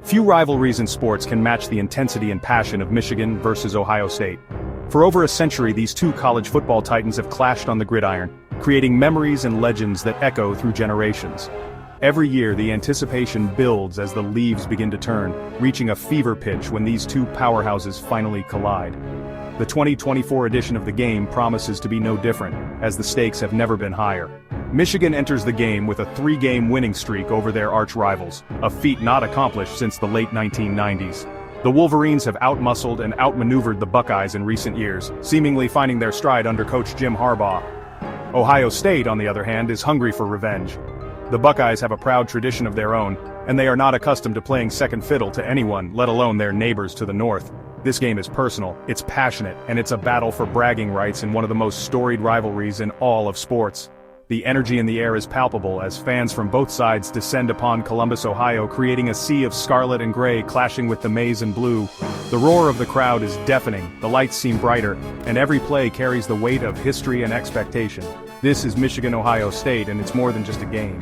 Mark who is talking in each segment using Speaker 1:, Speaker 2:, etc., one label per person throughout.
Speaker 1: Few rivalries in sports can match the intensity and passion of Michigan versus Ohio State. For over a century, these two college football titans have clashed on the gridiron, creating memories and legends that echo through generations. Every year, the anticipation builds as the leaves begin to turn, reaching a fever pitch when these two powerhouses finally collide. The 2024 edition of the game promises to be no different, as the stakes have never been higher. Michigan enters the game with a 3-game winning streak over their arch-rivals, a feat not accomplished since the late 1990s. The Wolverines have outmuscled and outmaneuvered the Buckeyes in recent years, seemingly finding their stride under coach Jim Harbaugh. Ohio State, on the other hand, is hungry for revenge. The Buckeyes have a proud tradition of their own, and they are not accustomed to playing second fiddle to anyone, let alone their neighbors to the north. This game is personal, it's passionate, and it's a battle for bragging rights in one of the most storied rivalries in all of sports. The energy in the air is palpable as fans from both sides descend upon Columbus, Ohio, creating a sea of scarlet and gray clashing with the maize and blue. The roar of the crowd is deafening, the lights seem brighter, and every play carries the weight of history and expectation. This is Michigan-Ohio State, and it's more than just a game.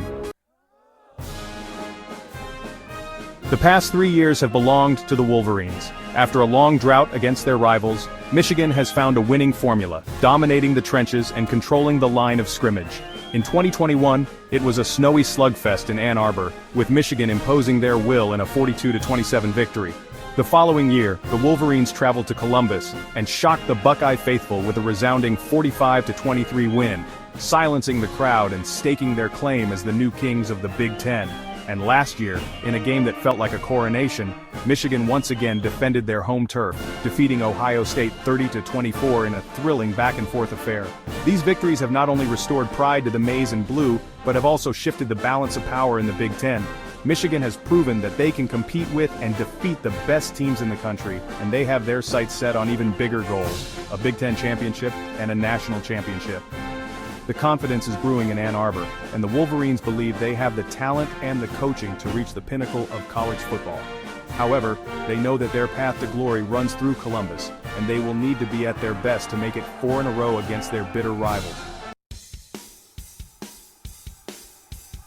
Speaker 1: The past 3 years have belonged to the Wolverines. After a long drought against their rivals, Michigan has found a winning formula, dominating the trenches and controlling the line of scrimmage. In 2021, it was a snowy slugfest in Ann Arbor, with Michigan imposing their will in a 42-27 victory. The following year, the Wolverines traveled to Columbus and shocked the Buckeye faithful with a resounding 45-23 win, silencing the crowd and staking their claim as the new kings of the Big Ten. And last year, in a game that felt like a coronation, Michigan once again defended their home turf, defeating Ohio State 30-24 in a thrilling back-and-forth affair. These victories have not only restored pride to the maize and blue, but have also shifted the balance of power in the Big Ten. Michigan has proven that they can compete with and defeat the best teams in the country, and they have their sights set on even bigger goals, a Big Ten championship and a national championship. The confidence is brewing in Ann Arbor, and the Wolverines believe they have the talent and the coaching to reach the pinnacle of college football. However, they know that their path to glory runs through Columbus, and they will need to be at their best to make it 4 in a row against their bitter rivals.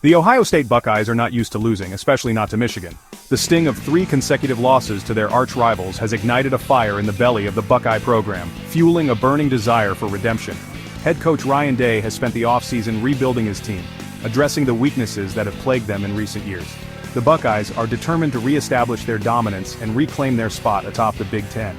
Speaker 1: The Ohio State Buckeyes are not used to losing, especially not to Michigan. The sting of 3 consecutive losses to their arch-rivals has ignited a fire in the belly of the Buckeye program, fueling a burning desire for redemption. Head coach Ryan Day has spent the offseason rebuilding his team, addressing the weaknesses that have plagued them in recent years. The Buckeyes are determined to re-establish their dominance and reclaim their spot atop the Big Ten.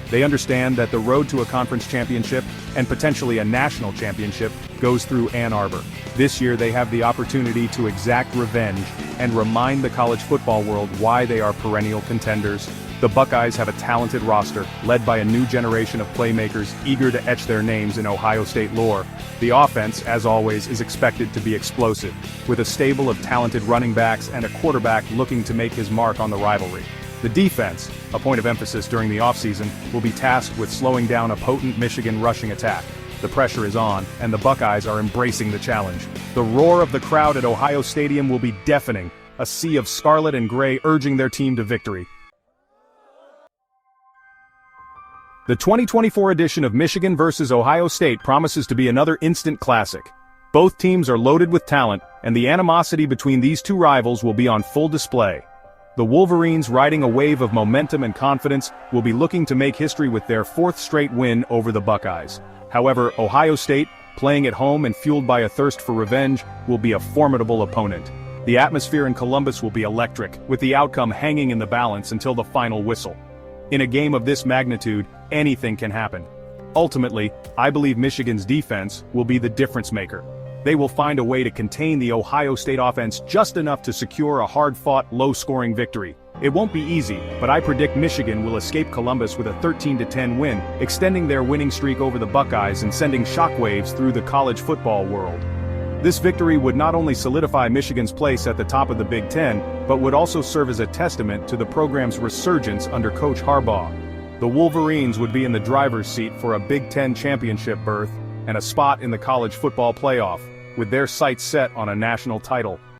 Speaker 1: They understand that the road to a conference championship, and potentially a national championship, goes through Ann Arbor. This year they have the opportunity to exact revenge and remind the college football world why they are perennial contenders. The Buckeyes have a talented roster, led by a new generation of playmakers eager to etch their names in Ohio State lore. The offense, as always, is expected to be explosive, with a stable of talented running backs and a quarterback looking to make his mark on the rivalry. The defense, a point of emphasis during the offseason, will be tasked with slowing down a potent Michigan rushing attack. The pressure is on, and the Buckeyes are embracing the challenge. The roar of the crowd at Ohio Stadium will be deafening, a sea of scarlet and gray urging their team to victory. The 2024 edition of Michigan vs. Ohio State promises to be another instant classic. Both teams are loaded with talent, and the animosity between these two rivals will be on full display. The Wolverines, riding a wave of momentum and confidence, will be looking to make history with their 4th straight win over the Buckeyes. However, Ohio State, playing at home and fueled by a thirst for revenge, will be a formidable opponent. The atmosphere in Columbus will be electric, with the outcome hanging in the balance until the final whistle. In a game of this magnitude, anything can happen. Ultimately, I believe Michigan's defense will be the difference maker. They will find a way to contain the Ohio State offense just enough to secure a hard-fought, low-scoring victory. It won't be easy, but I predict Michigan will escape Columbus with a 13-10 win, extending their winning streak over the Buckeyes and sending shockwaves through the college football world. This victory would not only solidify Michigan's place at the top of the Big Ten, but would also serve as a testament to the program's resurgence under Coach Harbaugh. The Wolverines would be in the driver's seat for a Big Ten championship berth and a spot in the college football playoff, with their sights set on a national title.